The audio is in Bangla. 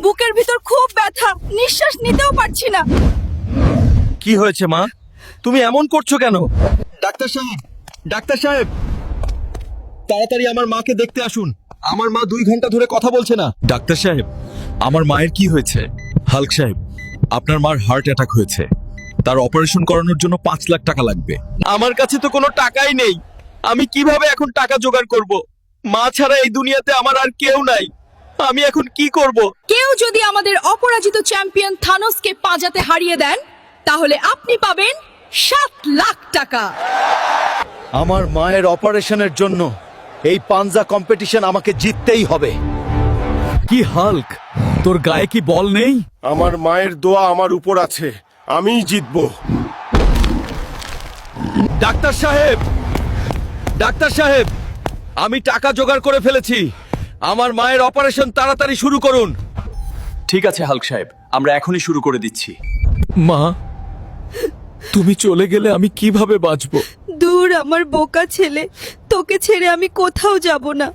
বুকের ভিতর খুব ব্যথা, নিঃশ্বাস নিতেও পারছি না। কি হয়েছে মা? তুমি এমন করছো কেন? ডাক্তার সাহেব, ডাক্তার সাহেব, তাড়াতাড়ি আমার মাকে দেখতে আসুন। আমার মা 2 ঘন্টা ধরে কথা বলছে না। ডাক্তার সাহেব, আমার মায়ের কি হয়েছে? হাল্ক সাহেব, আপনার মার হার্ট অ্যাটাক হয়েছে। তার অপারেশন করানোর জন্য 5 লাখ টাকা লাগবে। আমার কাছে তো কোনো টাকাই নেই। আমি কিভাবে এখন টাকা জোগাড় করব? মা ছাড়া এই দুনিয়াতে আমার আর কেউ নাই। আমি এখন কি করব? কেউ যদি আমাদের অপরাজিত চ্যাম্পিয়ন থানোসকে পাঁজাতে হারিয়ে দেন, তাহলে আপনি পাবেন 7 লাখ টাকা। আমার মায়ের অপারেশনের জন্য এই পাঞ্জা কম্পিটিশন আমাকে জিততেই হবে। কি হাল্ক, তোর গায়ে কি বল নেই? আমার মায়ের দোয়া আমার উপর আছে, আমিই জিতবো। ডাক্তার সাহেব, ডাক্তার সাহেব, আমি টাকা জোগাড় করে ফেলেছি। আমার মায়ের অপারেশন তাড়াতাড়ি শুরু করুন। ঠিক আছে হাল্ক সাহেব, আমরা এখনই শুরু করে দিচ্ছি। মা, তুমি চলে গেলে আমি কিভাবে বাঁচবো? দূর আমার বোকা ছেলে, তোকে ছেড়ে আমি কোথাও যাব না।